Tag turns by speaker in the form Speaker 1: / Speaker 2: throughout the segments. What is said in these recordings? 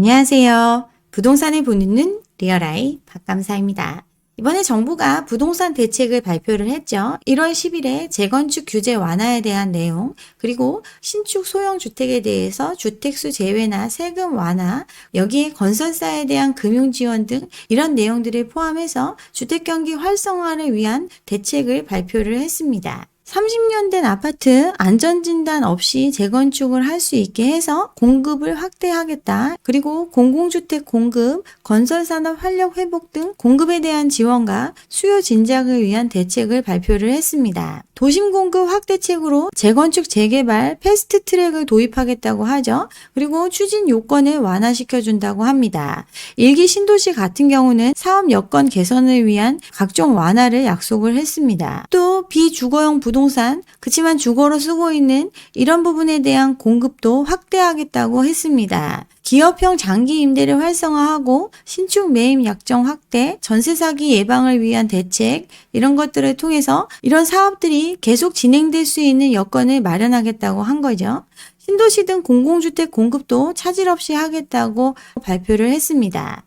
Speaker 1: 안녕하세요. 부동산을 보는 눈 리얼아이 박감사입니다. 이번에 정부가 부동산 대책을 발표를 했죠. 1월 10일에 재건축 규제 완화에 대한 내용, 그리고 신축 소형 주택에 대해서 주택수 제외나 세금 완화, 여기에 건설사에 대한 금융 지원 등 이런 내용들을 포함해서 주택 경기 활성화를 위한 대책을 발표를 했습니다. 30년 된 아파트 안전진단 없이 재건축을 할 수 있게 해서 공급을 확대하겠다. 그리고 공공주택 공급, 건설산업 활력 회복 등 공급에 대한 지원과 수요 진작을 위한 대책을 발표를 했습니다. 도심 공급 확대책으로 재건축 재개발 패스트 트랙을 도입하겠다고 하죠. 그리고 추진 요건을 완화시켜준다고 합니다. 일기 신도시 같은 경우는 사업 여건 개선을 위한 각종 완화를 약속을 했습니다. 또 비주거용 부동산, 그치만 주거로 쓰고 있는 이런 부분에 대한 공급도 확대하겠다고 했습니다. 기업형 장기 임대를 활성화하고 신축 매입 약정 확대, 전세 사기 예방을 위한 대책, 이런 것들을 통해서 이런 사업들이 계속 진행될 수 있는 여건을 마련하겠다고 한 거죠. 신도시 등 공공주택 공급도 차질 없이 하겠다고 발표를 했습니다.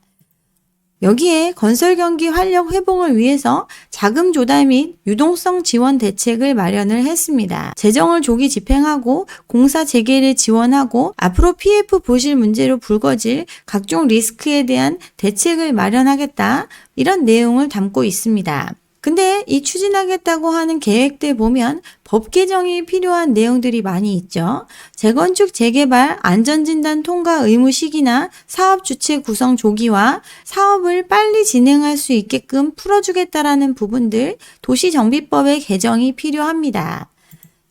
Speaker 1: 여기에 건설 경기 활력 회복을 위해서 자금 조달 및 유동성 지원 대책을 마련을 했습니다. 재정을 조기 집행하고 공사 재개를 지원하고 앞으로 PF 보실 문제로 불거질 각종 리스크에 대한 대책을 마련하겠다. 이런 내용을 담고 있습니다. 근데 이 추진하겠다고 하는 계획들 보면 법 개정이 필요한 내용들이 많이 있죠. 재건축 재개발 안전진단 통과 의무 시기나 사업 주체 구성 조기와 사업을 빨리 진행할 수 있게끔 풀어주겠다라는 부분들, 도시정비법의 개정이 필요합니다.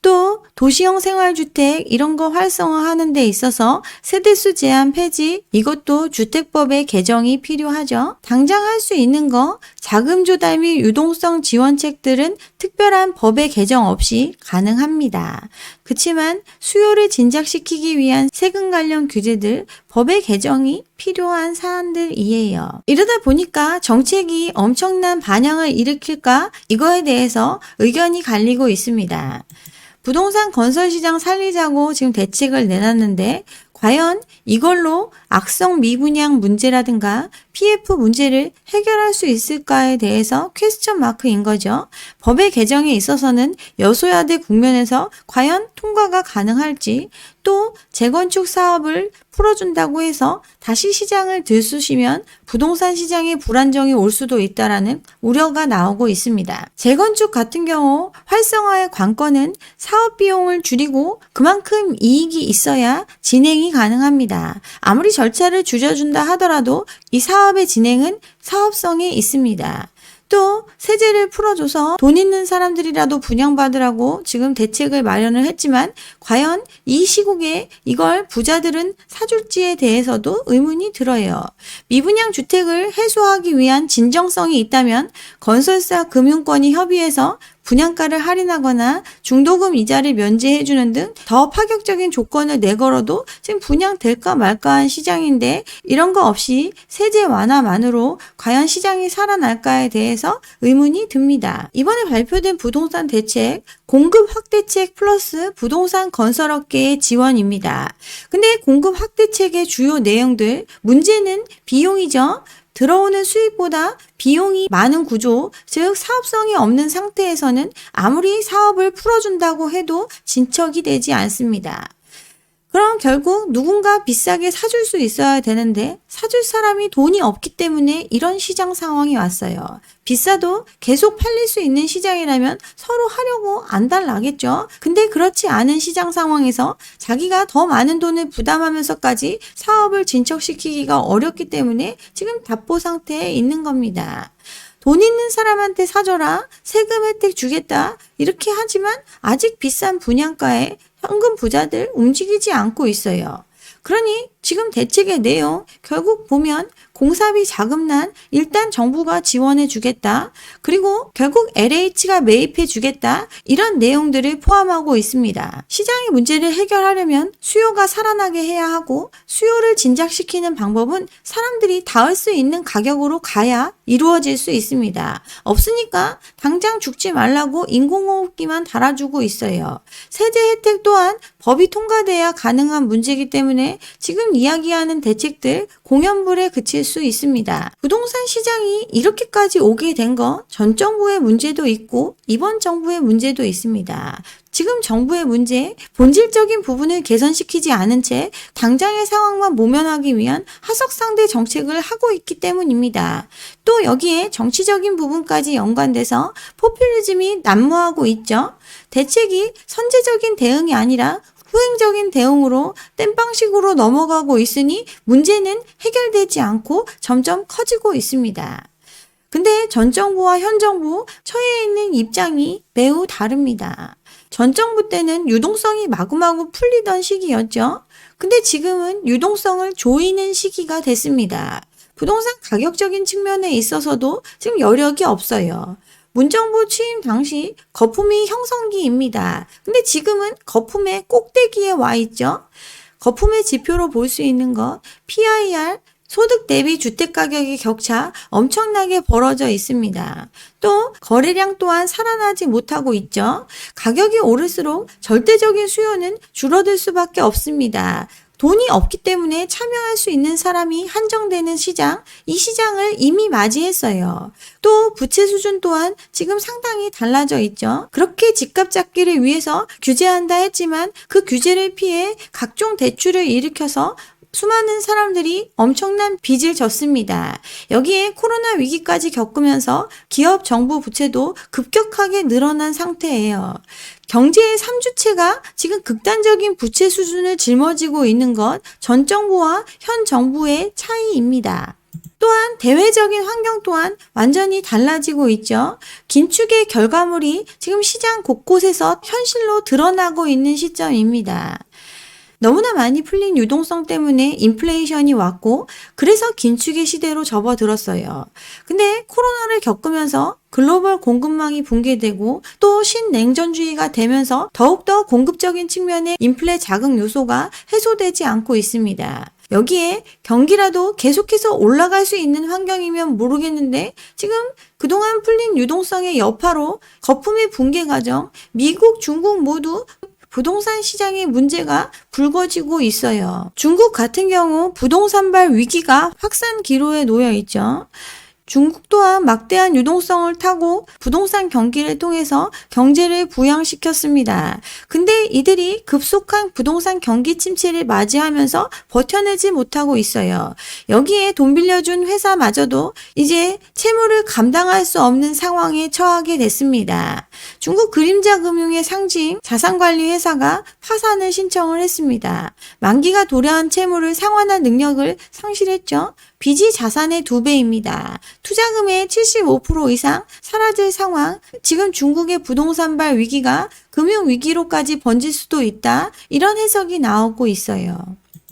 Speaker 1: 또 도시형 생활주택 이런 거 활성화하는 데 있어서 세대수 제한 폐지, 이것도 주택법의 개정이 필요하죠. 당장 할 수 있는 거 자금 조달 및 유동성 지원책들은 특별한 법의 개정 없이 가능합니다. 그치만 수요를 진작시키기 위한 세금 관련 규제들, 법의 개정이 필요한 사안들이에요. 이러다 보니까 정책이 엄청난 반향을 일으킬까? 이거에 대해서 의견이 갈리고 있습니다. 부동산 건설 시장 살리자고 지금 대책을 내놨는데 과연 이걸로 악성 미분양 문제라든가 PF 문제를 해결할 수 있을까에 대해서 퀘스천 마크인 거죠. 법의 개정에 있어서는 여소야대 국면에서 과연 통과가 가능할지, 또 재건축 사업을 풀어준다고 해서 다시 시장을 들쑤시면 부동산 시장에 불안정이 올 수도 있다라는 우려가 나오고 있습니다. 재건축 같은 경우 활성화의 관건은 사업 비용을 줄이고 그만큼 이익이 있어야 진행이 가능합니다. 아무리 절차를 줄여준다 하더라도 이 사업의 진행은 사업성이 있습니다. 또 세제를 풀어줘서 돈 있는 사람들이라도 분양받으라고 지금 대책을 마련을 했지만 과연 이 시국에 이걸 부자들은 사줄지에 대해서도 의문이 들어요. 미분양 주택을 해소하기 위한 진정성이 있다면 건설사 금융권이 협의해서 분양가를 할인하거나 중도금 이자를 면제해주는 등 더 파격적인 조건을 내걸어도 지금 분양될까 말까한 시장인데 이런 거 없이 세제 완화만으로 과연 시장이 살아날까에 대해서 의문이 듭니다. 이번에 발표된 부동산 대책, 공급 확대책 플러스 부동산 건설업계의 지원입니다. 근데 공급 확대책의 주요 내용들, 문제는 비용이죠. 들어오는 수익보다 비용이 많은 구조, 즉 사업성이 없는 상태에서는 아무리 사업을 풀어준다고 해도 진척이 되지 않습니다. 그럼 결국 누군가 비싸게 사줄 수 있어야 되는데 사줄 사람이 돈이 없기 때문에 이런 시장 상황이 왔어요. 비싸도 계속 팔릴 수 있는 시장이라면 서로 하려고 안달나겠죠. 근데 그렇지 않은 시장 상황에서 자기가 더 많은 돈을 부담하면서까지 사업을 진척시키기가 어렵기 때문에 지금 답보 상태에 있는 겁니다. 돈 있는 사람한테 사줘라, 세금 혜택 주겠다 이렇게 하지만 아직 비싼 분양가에 현금 부자들 움직이지 않고 있어요. 그러니 지금 대책의 내용 결국 보면 공사비 자금난 일단 정부가 지원해 주겠다. 그리고 결국 LH가 매입해 주겠다. 이런 내용들을 포함하고 있습니다. 시장의 문제를 해결하려면 수요가 살아나게 해야 하고 수요를 진작시키는 방법은 사람들이 닿을 수 있는 가격으로 가야 이루어질 수 있습니다. 없으니까 당장 죽지 말라고 인공호흡기만 달아주고 있어요. 세제 혜택 또한 법이 통과돼야 가능한 문제이기 때문에 지금 지금 이야기하는 대책들 공연불에 그칠 수 있습니다. 부동산 시장이 이렇게까지 오게 된 거 전 정부의 문제도 있고 이번 정부의 문제도 있습니다. 지금 정부의 문제, 본질적인 부분을 개선시키지 않은 채 당장의 상황만 모면하기 위한 하석상대 정책을 하고 있기 때문입니다. 또 여기에 정치적인 부분까지 연관돼서 포퓰리즘이 난무하고 있죠. 대책이 선제적인 대응이 아니라 후행적인 대응으로 땜빵식으로 넘어가고 있으니 문제는 해결되지 않고 점점 커지고 있습니다. 근데 전 정부와 현 정부 처해 있는 입장이 매우 다릅니다. 전 정부 때는 유동성이 마구마구 풀리던 시기였죠. 근데 지금은 유동성을 조이는 시기가 됐습니다. 부동산 가격적인 측면에 있어서도 지금 여력이 없어요. 문정부 취임 당시 거품이 형성기입니다. 근데 지금은 거품의 꼭대기에 와 있죠. 거품의 지표로 볼 수 있는 것, PIR, 소득 대비 주택가격의 격차 엄청나게 벌어져 있습니다. 또 거래량 또한 살아나지 못하고 있죠. 가격이 오를수록 절대적인 수요는 줄어들 수밖에 없습니다. 돈이 없기 때문에 참여할 수 있는 사람이 한정되는 시장, 이 시장을 이미 맞이했어요. 또 부채 수준 또한 지금 상당히 달라져 있죠. 그렇게 집값 잡기를 위해서 규제한다 했지만 그 규제를 피해 각종 대출을 일으켜서 수많은 사람들이 엄청난 빚을 졌습니다. 여기에 코로나 위기까지 겪으면서 기업 정부 부채도 급격하게 늘어난 상태예요. 경제의 3주체가 지금 극단적인 부채 수준을 짊어지고 있는 것 전 정부와 현 정부의 차이입니다. 또한 대외적인 환경 또한 완전히 달라지고 있죠. 긴축의 결과물이 지금 시장 곳곳에서 현실로 드러나고 있는 시점입니다. 너무나 많이 풀린 유동성 때문에 인플레이션이 왔고 그래서 긴축의 시대로 접어들었어요. 근데 코로나를 겪으면서 글로벌 공급망이 붕괴되고 또 신냉전주의가 되면서 더욱더 공급적인 측면의 인플레 자극 요소가 해소되지 않고 있습니다. 여기에 경기라도 계속해서 올라갈 수 있는 환경이면 모르겠는데 지금 그동안 풀린 유동성의 여파로 거품의 붕괴 과정, 미국, 중국 모두 부동산 시장의 문제가 불거지고 있어요. 중국 같은 경우 부동산발 위기가 확산 기로에 놓여 있죠. 중국 또한 막대한 유동성을 타고 부동산 경기를 통해서 경제를 부양시켰습니다. 근데 이들이 급속한 부동산 경기 침체를 맞이하면서 버텨내지 못하고 있어요. 여기에 돈 빌려준 회사마저도 이제 채무를 감당할 수 없는 상황에 처하게 됐습니다. 중국 그림자 금융의 상징 자산관리 회사가 파산을 신청을 했습니다. 만기가 도래한 채무를 상환할 능력을 상실했죠. 빚이 자산의 2배입니다. 투자금의 75% 이상 사라질 상황, 지금 중국의 부동산발 위기가 금융위기로까지 번질 수도 있다. 이런 해석이 나오고 있어요.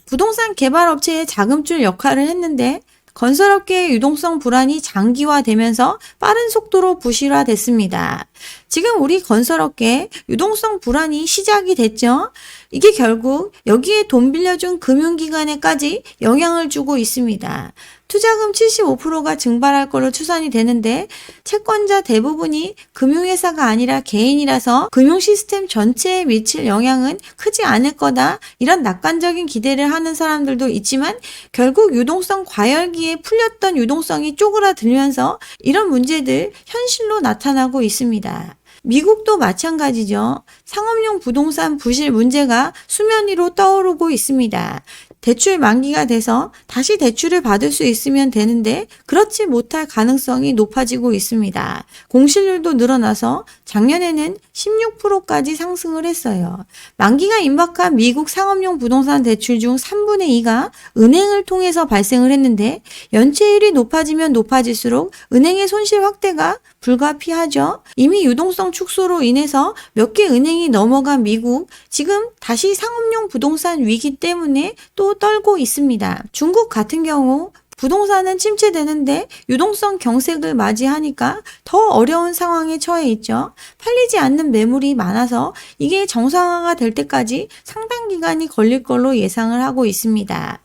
Speaker 1: 부동산 개발업체의 자금줄 역할을 했는데 건설업계의 유동성 불안이 장기화되면서 빠른 속도로 부실화됐습니다. 지금 우리 건설업계 유동성 불안이 시작이 됐죠. 이게 결국 여기에 돈 빌려준 금융기관에까지 영향을 주고 있습니다. 투자금 75%가 증발할 걸로 추산이 되는데 채권자 대부분이 금융회사가 아니라 개인이라서 금융 시스템 전체에 미칠 영향은 크지 않을 거다. 이런 낙관적인 기대를 하는 사람들도 있지만 결국 유동성 과열기에 풀렸던 유동성이 쪼그라들면서 이런 문제들 현실로 나타나고 있습니다. 미국도 마찬가지죠. 상업용 부동산 부실 문제가 수면 위로 떠오르고 있습니다. 대출 만기가 돼서 다시 대출을 받을 수 있으면 되는데 그렇지 못할 가능성이 높아지고 있습니다. 공실률도 늘어나서 작년에는 16%까지 상승을 했어요. 만기가 임박한 미국 상업용 부동산 대출 중 3분의 2가 은행을 통해서 발생을 했는데 연체율이 높아지면 높아질수록 은행의 손실 확대가 불가피하죠. 이미 유동성 축소로 인해서 몇 개 은행이 넘어간 미국, 지금 다시 상업용 부동산 위기 때문에 또 떨고 있습니다. 중국 같은 경우 부동산은 침체되는데 유동성 경색을 맞이하니까 더 어려운 상황에 처해 있죠. 팔리지 않는 매물이 많아서 이게 정상화가 될 때까지 상당 기간이 걸릴 걸로 예상을 하고 있습니다.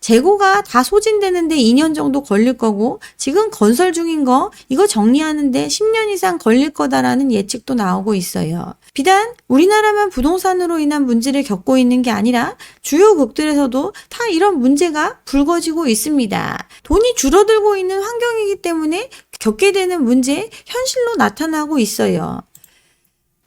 Speaker 1: 재고가 다 소진되는데 2년 정도 걸릴 거고 지금 건설 중인 거 이거 정리하는데 10년 이상 걸릴 거다라는 예측도 나오고 있어요. 비단 우리나라만 부동산으로 인한 문제를 겪고 있는 게 아니라 주요국들에서도 다 이런 문제가 불거지고 있습니다. 돈이 줄어들고 있는 환경이기 때문에 겪게 되는 문제 현실로 나타나고 있어요.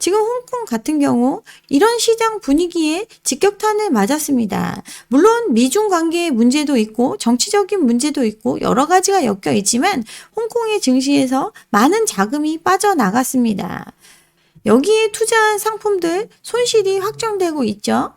Speaker 1: 지금 홍콩 같은 경우 이런 시장 분위기에 직격탄을 맞았습니다. 물론 미중 관계의 문제도 있고 정치적인 문제도 있고 여러 가지가 엮여 있지만 홍콩의 증시에서 많은 자금이 빠져나갔습니다. 여기에 투자한 상품들 손실이 확정되고 있죠.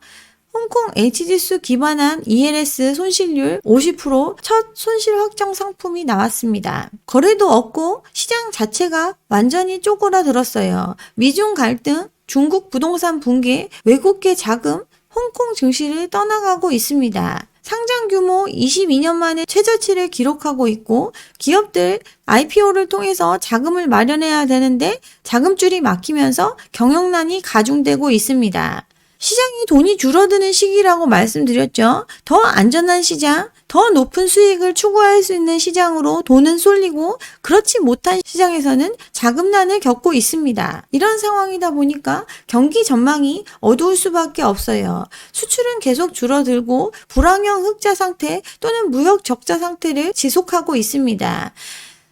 Speaker 1: 홍콩 H지수 기반한 ELS 손실률 50%첫 손실 확정 상품이 나왔습니다. 거래도 없고 시장 자체가 완전히 쪼그라들었어요. 미중 갈등, 중국 부동산 붕괴, 외국계 자금, 홍콩 증시를 떠나가고 있습니다. 상장 규모 22년 만에 최저치를 기록하고 있고 기업들 IPO를 통해서 자금을 마련해야 되는데 자금줄이 막히면서 경영난이 가중되고 있습니다. 시장이 돈이 줄어드는 시기라고 말씀드렸죠. 더 안전한 시장, 더 높은 수익을 추구할 수 있는 시장으로 돈은 쏠리고 그렇지 못한 시장에서는 자금난을 겪고 있습니다. 이런 상황이다 보니까 경기 전망이 어두울 수밖에 없어요. 수출은 계속 줄어들고 불황형 흑자 상태 또는 무역 적자 상태를 지속하고 있습니다.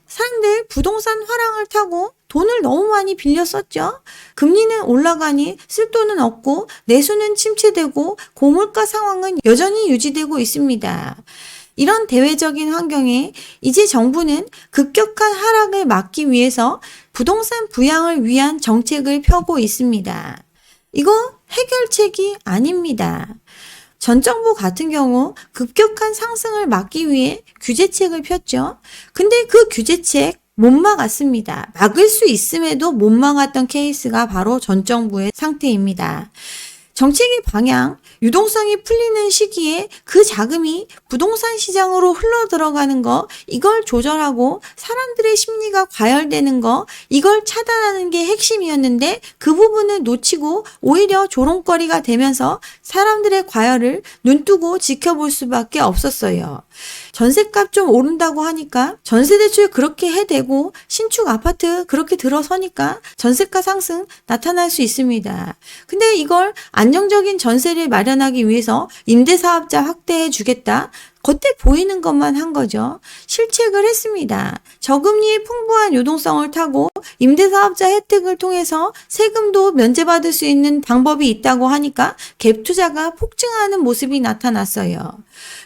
Speaker 1: 사람들 부동산 화랑을 타고 돈을 너무 많이 빌려 썼죠. 금리는 올라가니 쓸 돈은 없고 내수는 침체되고 고물가 상황은 여전히 유지되고 있습니다. 이런 대외적인 환경에 이제 정부는 급격한 하락을 막기 위해서 부동산 부양을 위한 정책을 펴고 있습니다. 이거 해결책이 아닙니다. 전 정부 같은 경우 급격한 상승을 막기 위해 규제책을 폈죠. 근데 그 규제책 못 막았습니다. 막을 수 있음에도 못 막았던 케이스가 바로 전 정부의 상태입니다. 정책의 방향, 유동성이 풀리는 시기에 그 자금이 부동산 시장으로 흘러 들어가는 거, 이걸 조절하고 사람들의 심리가 과열되는 거, 이걸 차단하는 게 핵심이었는데 그 부분을 놓치고 오히려 조롱거리가 되면서 사람들의 과열을 눈뜨고 지켜볼 수밖에 없었어요. 전셋값 좀 오른다고 하니까 전세대출 그렇게 해대고 신축 아파트 그렇게 들어서니까 전세가 상승 나타날 수 있습니다. 근데 이걸 안정적인 전세를 마련하기 위해서 임대사업자 확대해 주겠다. 겉에 보이는 것만 한 거죠. 실책을 했습니다. 저금리의 풍부한 유동성을 타고 임대사업자 혜택을 통해서 세금도 면제받을 수 있는 방법이 있다고 하니까 갭 투자가 폭증하는 모습이 나타났어요.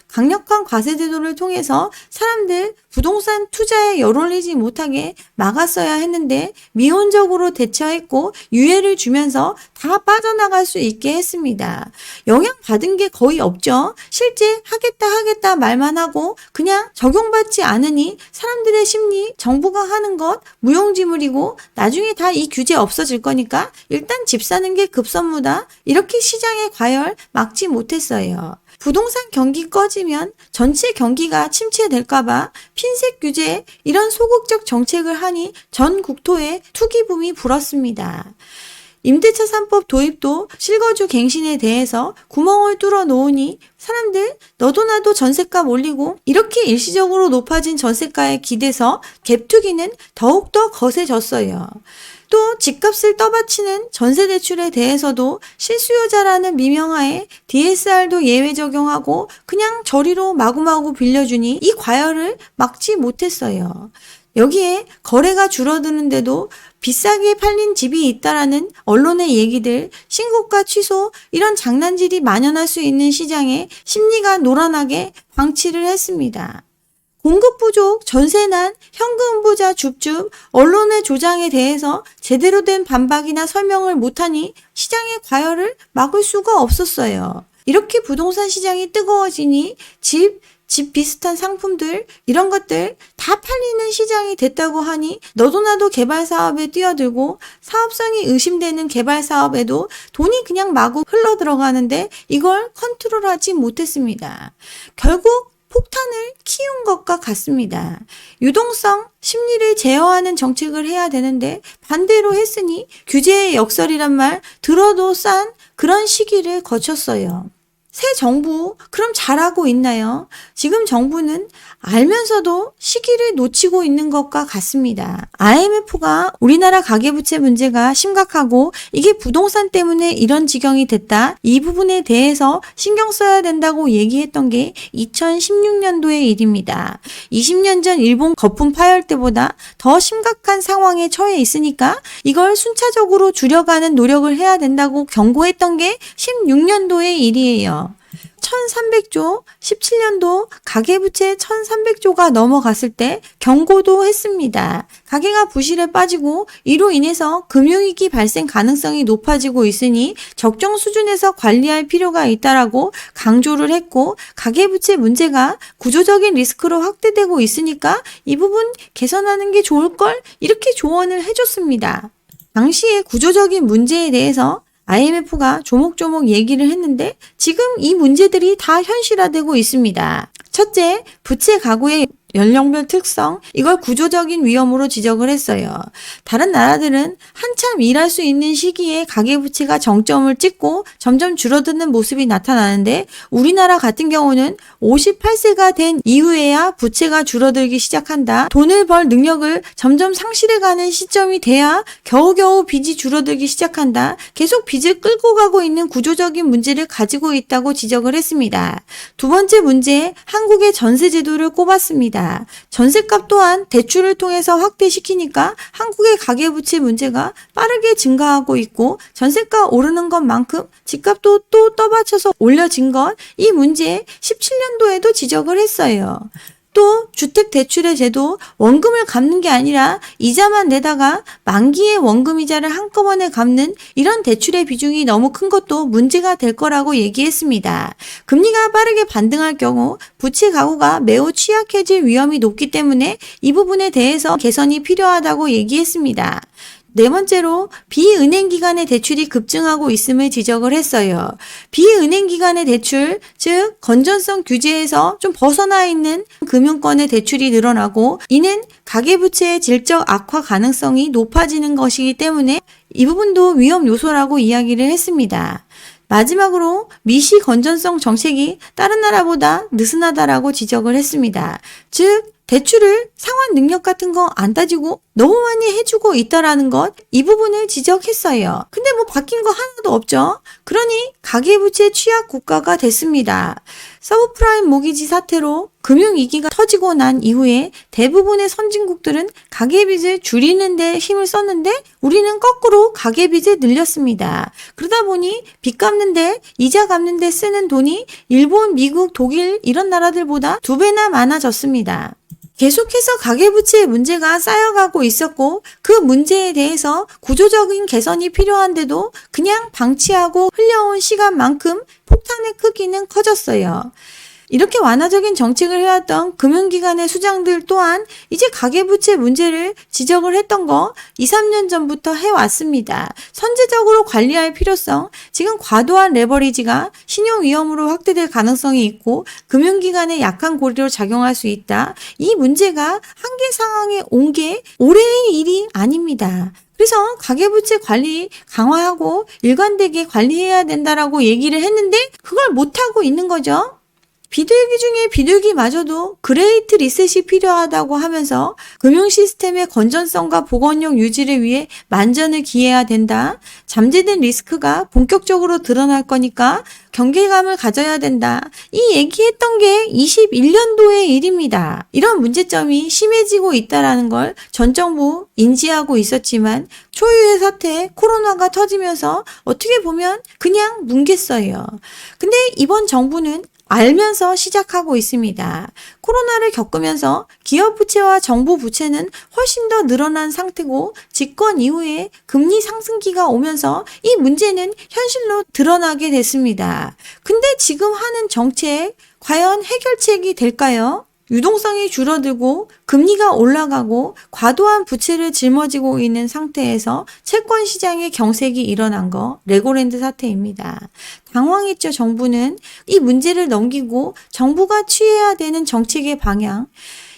Speaker 1: 강력한 과세제도를 통해서 사람들 부동산 투자에 열올리지 못하게 막았어야 했는데 미온적으로 대처했고 유예를 주면서 다 빠져나갈 수 있게 했습니다. 영향받은 게 거의 없죠. 실제 하겠다 말만 하고 그냥 적용받지 않으니 사람들의 심리 정부가 하는 것 무용지물이고 나중에 다 이 규제 없어질 거니까 일단 집 사는 게 급선무다. 이렇게 시장의 과열 막지 못했어요. 부동산 경기 꺼지면 전체 경기가 침체될까봐 핀셋 규제 이런 소극적 정책을 하니 전 국토에 투기붐이 불었습니다. 임대차 3법 도입도 실거주 갱신에 대해서 구멍을 뚫어 놓으니 사람들 너도 나도 전세값 올리고 이렇게 일시적으로 높아진 전세가에 기대서 갭투기는 더욱더 거세졌어요. 또 집값을 떠받치는 전세대출에 대해서도 실수요자라는 미명하에 DSR도 예외 적용하고 그냥 저리로 마구마구 빌려주니 이 과열을 막지 못했어요. 여기에 거래가 줄어드는데도 비싸게 팔린 집이 있다라는 언론의 얘기들, 신고가 취소 이런 장난질이 만연할 수 있는 시장에 심리가 노란하게 방치를 했습니다. 공급 부족, 전세난, 현금 부자 줍줍, 언론의 조장에 대해서 제대로 된 반박이나 설명을 못하니 시장의 과열을 막을 수가 없었어요. 이렇게 부동산 시장이 뜨거워지니 집 비슷한 상품들 이런 것들 다 팔리는 시장이 됐다고 하니 너도 나도 개발 사업에 뛰어들고 사업성이 의심되는 개발 사업에도 돈이 그냥 마구 흘러 들어가는데 이걸 컨트롤하지 못했습니다. 결국 폭탄을 키운 것과 같습니다. 유동성, 심리를 제어하는 정책을 해야 되는데 반대로 했으니 규제의 역설이란 말 들어도 싼 그런 시기를 거쳤어요. 새 정부 그럼 잘하고 있나요? 지금 정부는 알면서도 시기를 놓치고 있는 것과 같습니다. IMF가 우리나라 가계부채 문제가 심각하고 이게 부동산 때문에 이런 지경이 됐다. 이 부분에 대해서 신경 써야 된다고 얘기했던 게 2016년도의 일입니다. 20년 전 일본 거품 파열 때보다 더 심각한 상황에 처해 있으니까 이걸 순차적으로 줄여가는 노력을 해야 된다고 경고했던 게 16년도의 일이에요. 1300조, 17년도 가계부채 1300조가 넘어갔을 때 경고도 했습니다. 가계가 부실에 빠지고 이로 인해서 금융위기 발생 가능성이 높아지고 있으니 적정 수준에서 관리할 필요가 있다라고 강조를 했고, 가계부채 문제가 구조적인 리스크로 확대되고 있으니까 이 부분 개선하는 게 좋을걸? 이렇게 조언을 해줬습니다. 당시의 구조적인 문제에 대해서 IMF가 조목조목 얘기를 했는데 지금 이 문제들이 다 현실화되고 있습니다. 첫째, 부채 가구의 연령별 특성, 이걸 구조적인 위험으로 지적을 했어요. 다른 나라들은 한참 일할 수 있는 시기에 가계부채가 정점을 찍고 점점 줄어드는 모습이 나타나는데 우리나라 같은 경우는 58세가 된 이후에야 부채가 줄어들기 시작한다. 돈을 벌 능력을 점점 상실해가는 시점이 돼야 겨우겨우 빚이 줄어들기 시작한다. 계속 빚을 끌고 가고 있는 구조적인 문제를 가지고 있다고 지적을 했습니다. 두 번째 문제, 한국의 전세 제도를 꼽았습니다. 전셋값 또한 대출을 통해서 확대시키니까 한국의 가계부채 문제가 빠르게 증가하고 있고, 전셋값 오르는 것만큼 집값도 또 떠받쳐서 올려진 것, 이 문제 17년도에도 지적을 했어요. 또 주택대출의 제도, 원금을 갚는 게 아니라 이자만 내다가 만기의 원금 이자를 한꺼번에 갚는 이런 대출의 비중이 너무 큰 것도 문제가 될 거라고 얘기했습니다. 금리가 빠르게 반등할 경우 부채 가구가 매우 취약해질 위험이 높기 때문에 이 부분에 대해서 개선이 필요하다고 얘기했습니다. 네 번째로 비은행 기관의 대출이 급증하고 있음을 지적을 했어요. 비은행 기관의 대출, 즉 건전성 규제에서 좀 벗어나 있는 금융권의 대출이 늘어나고, 이는 가계부채의 질적 악화 가능성이 높아지는 것이기 때문에 이 부분도 위험 요소라고 이야기를 했습니다. 마지막으로 미시 건전성 정책이 다른 나라보다 느슨하다라고 지적을 했습니다. 즉 대출을 상환 능력 같은 거 안 따지고 너무 많이 해주고 있다라는 것, 이 부분을 지적했어요. 근데 뭐 바뀐 거 하나도 없죠. 그러니 가계부채 취약 국가가 됐습니다. 서브프라임 모기지 사태로 금융위기가 터지고 난 이후에 대부분의 선진국들은 가계빚을 줄이는 데 힘을 썼는데 우리는 거꾸로 가계빚을 늘렸습니다. 그러다 보니 빚 갚는데, 이자 갚는데 쓰는 돈이 일본, 미국, 독일 이런 나라들보다 2배나 많아졌습니다. 계속해서 가계부채의 문제가 쌓여가고 있었고, 그 문제에 대해서 구조적인 개선이 필요한데도 그냥 방치하고 흘려온 시간만큼 폭탄의 크기는 커졌어요. 이렇게 완화적인 정책을 해왔던 금융기관의 수장들 또한 이제 가계부채 문제를 지적을 했던 거 2, 3년 전부터 해왔습니다. 선제적으로 관리할 필요성, 지금 과도한 레버리지가 신용위험으로 확대될 가능성이 있고 금융기관의 약한 고리로 작용할 수 있다. 이 문제가 한계 상황에 온 게 올해의 일이 아닙니다. 그래서 가계부채 관리 강화하고 일관되게 관리해야 된다라고 얘기를 했는데 그걸 못하고 있는 거죠. 비둘기 중에 비둘기마저도 그레이트 리셋이 필요하다고 하면서 금융 시스템의 건전성과 보건력 유지를 위해 만전을 기해야 된다. 잠재된 리스크가 본격적으로 드러날 거니까 경계감을 가져야 된다. 이 얘기했던 게 21년도의 일입니다. 이런 문제점이 심해지고 있다는 걸 전 정부 인지하고 있었지만 초유의 사태 코로나가 터지면서 어떻게 보면 그냥 뭉갰어요. 근데 이번 정부는 알면서 시작하고 있습니다. 코로나를 겪으면서 기업 부채와 정부 부채는 훨씬 더 늘어난 상태고, 집권 이후에 금리 상승기가 오면서 이 문제는 현실로 드러나게 됐습니다. 근데 지금 하는 정책, 과연 해결책이 될까요? 유동성이 줄어들고 금리가 올라가고 과도한 부채를 짊어지고 있는 상태에서 채권 시장의 경색이 일어난 거 레고랜드 사태입니다. 당황했죠, 정부는. 이 문제를 넘기고 정부가 취해야 되는 정책의 방향,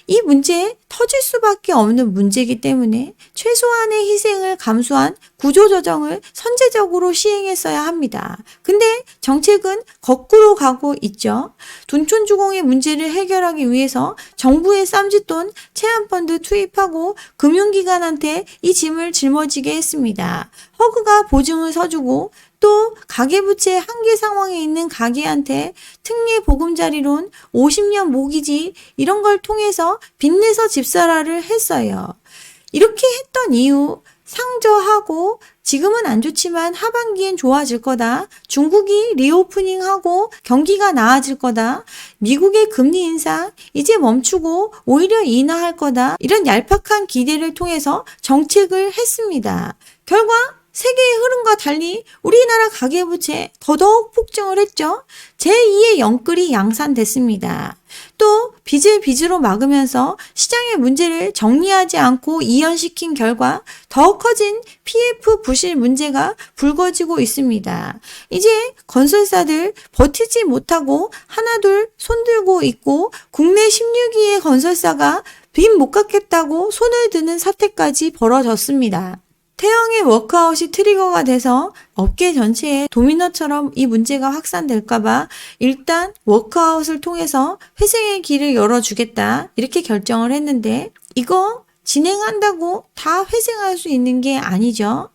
Speaker 1: 이 문제 터질 수밖에 없는 문제이기 때문에 최소한의 희생을 감수한 구조조정을 선제적으로 시행했어야 합니다. 근데 정책은 거꾸로 가고 있죠. 둔촌주공의 문제를 해결하기 위해서 정부의 쌈짓돈 체안펀드 투입하고 금융기관한테 이 짐을 짊어지게 했습니다. 허그가 보증을 서주고 또 가계부채 한계 상황에 있는 가게한테 특례 보금자리론 50년 모기지 이런 걸 통해서 빚내서 집사라를 했어요. 이렇게 했던 이유 상저하고 지금은 안 좋지만 하반기엔 좋아질 거다. 중국이 리오프닝하고 경기가 나아질 거다. 미국의 금리 인상 이제 멈추고 오히려 인하할 거다. 이런 얄팍한 기대를 통해서 정책을 했습니다. 결과 세계의 흐름과 달리 우리나라 가계부채 더더욱 폭증을 했죠. 제2의 영끌이 양산됐습니다. 또 빚을 빚으로 막으면서 시장의 문제를 정리하지 않고 이연시킨 결과 더 커진 PF 부실 문제가 불거지고 있습니다. 이제 건설사들 버티지 못하고 하나둘 손들고 있고 국내 16위의 건설사가 빚 못 갚겠다고 손을 드는 사태까지 벌어졌습니다. 태형의 워크아웃이 트리거가 돼서 업계 전체에 도미노처럼 이 문제가 확산될까봐 일단 워크아웃을 통해서 회생의 길을 열어주겠다 이렇게 결정을 했는데 이거 진행한다고 다 회생할 수 있는 게 아니죠.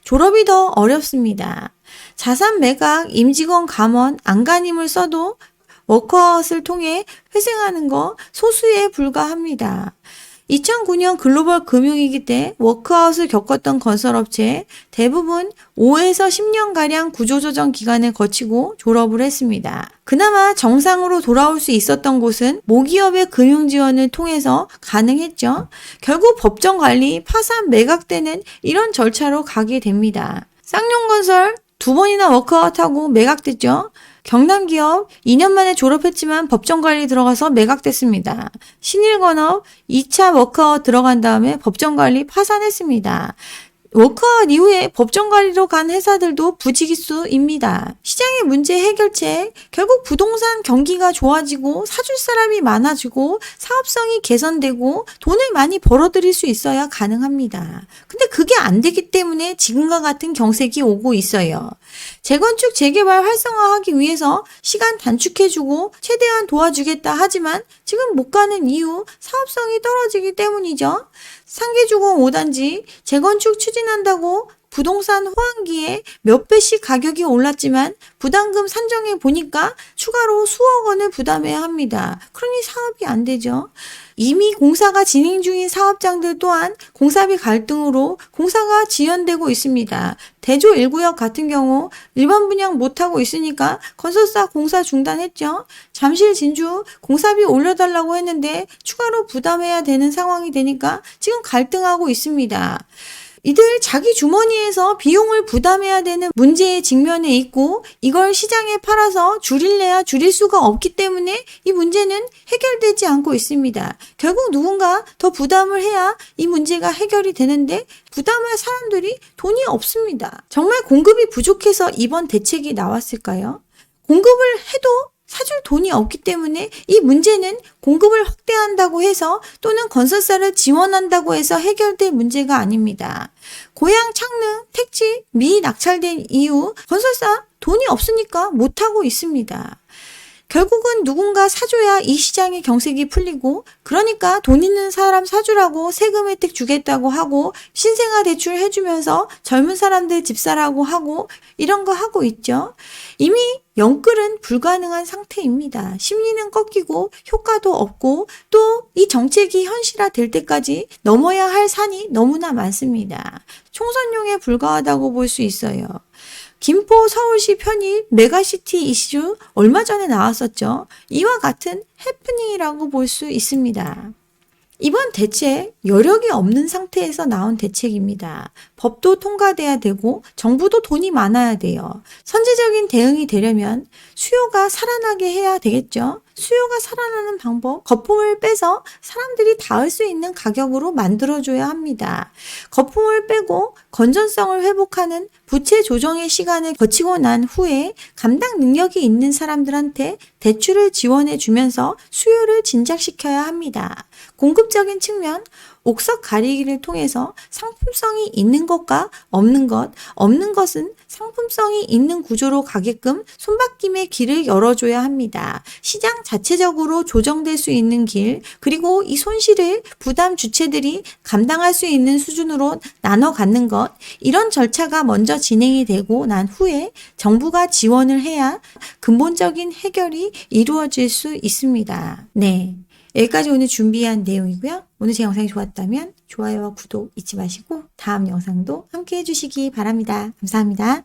Speaker 1: 졸업이 더 어렵습니다. 자산 매각, 임직원 감원, 안간힘을 써도 워크아웃을 통해 회생하는 거 소수에 불과합니다. 2009년 글로벌 금융위기 때 워크아웃을 겪었던 건설업체 대부분 5에서 10년가량 구조조정 기간을 거치고 졸업을 했습니다. 그나마 정상으로 돌아올 수 있었던 곳은 모기업의 금융지원을 통해서 가능했죠. 결국 법정관리, 파산, 매각되는 이런 절차로 가게 됩니다. 쌍용건설 2번이나 워크아웃하고 매각됐죠. 경남기업 2년 만에 졸업했지만 법정관리 들어가서 매각됐습니다. 신일건업 2차 워크아웃 들어간 다음에 법정관리 파산했습니다. 워크아웃 이후에 법정관리로 간 회사들도 부지기수입니다. 시장의 문제 해결책, 결국 부동산 경기가 좋아지고 사줄 사람이 많아지고 사업성이 개선되고 돈을 많이 벌어들일 수 있어야 가능합니다. 근데 그게 안 되기 때문에 지금과 같은 경색이 오고 있어요. 재건축, 재개발 활성화하기 위해서 시간 단축해주고 최대한 도와주겠다 하지만 지금 못 가는 이유 사업성이 떨어지기 때문이죠. 상계주공 5단지 재건축 추진한다고 부동산 호황기에 몇 배씩 가격이 올랐지만 부담금 산정해 보니까 추가로 수억 원을 부담해야 합니다. 그러니 사업이 안 되죠. 이미 공사가 진행 중인 사업장들 또한 공사비 갈등으로 공사가 지연되고 있습니다. 대조 1구역 같은 경우 일반 분양 못하고 있으니까 건설사 공사 중단했죠. 잠실 진주 공사비 올려달라고 했는데 추가로 부담해야 되는 상황이 되니까 지금 갈등하고 있습니다. 이들 자기 주머니에서 비용을 부담해야 되는 문제에 직면해 있고 이걸 시장에 팔아서 줄일래야 줄일 수가 없기 때문에 이 문제는 해결되지 않고 있습니다. 결국 누군가 더 부담을 해야 이 문제가 해결이 되는데 부담할 사람들이 돈이 없습니다. 정말 공급이 부족해서 이번 대책이 나왔을까요? 공급을 해도 사줄 돈이 없기 때문에 이 문제는 공급을 확대한다고 해서 또는 건설사를 지원한다고 해서 해결될 문제가 아닙니다. 고양, 창릉, 택지, 미 낙찰된 이유 건설사 돈이 없으니까 못하고 있습니다. 결국은 누군가 사줘야 이 시장의 경색이 풀리고 그러니까 돈 있는 사람 사주라고 세금 혜택 주겠다고 하고 신생아 대출 해주면서 젊은 사람들 집 사라고 하고 이런 거 하고 있죠. 이미 영끌은 불가능한 상태입니다. 심리는 꺾이고 효과도 없고 또 이 정책이 현실화될 때까지 넘어야 할 산이 너무나 많습니다. 총선용에 불과하다고 볼 수 있어요. 김포 서울시 편입 메가시티 이슈 얼마 전에 나왔었죠. 이와 같은 해프닝이라고 볼 수 있습니다. 이번 대책 여력이 없는 상태에서 나온 대책입니다. 법도 통과돼야 되고 정부도 돈이 많아야 돼요. 선제적인 대응이 되려면 수요가 살아나게 해야 되겠죠. 수요가 살아나는 방법, 거품을 빼서 사람들이 닿을 수 있는 가격으로 만들어줘야 합니다. 거품을 빼고 건전성을 회복하는 부채 조정의 시간을 거치고 난 후에 감당 능력이 있는 사람들한테 대출을 지원해 주면서 수요를 진작시켜야 합니다. 공급적인 측면, 옥석 가리기를 통해서 상품성이 있는 것과 없는 것, 없는 것은 상품성이 있는 구조로 가게끔 손바뀜의 길을 열어줘야 합니다. 시장 자체적으로 조정될 수 있는 길, 그리고 이 손실을 부담 주체들이 감당할 수 있는 수준으로 나눠 갖는 것, 이런 절차가 먼저 진행이 되고 난 후에 정부가 지원을 해야 근본적인 해결이 이루어질 수 있습니다. 네. 여기까지 오늘 준비한 내용이고요. 오늘 제 영상이 좋았다면 좋아요와 구독 잊지 마시고 다음 영상도 함께 해주시기 바랍니다. 감사합니다.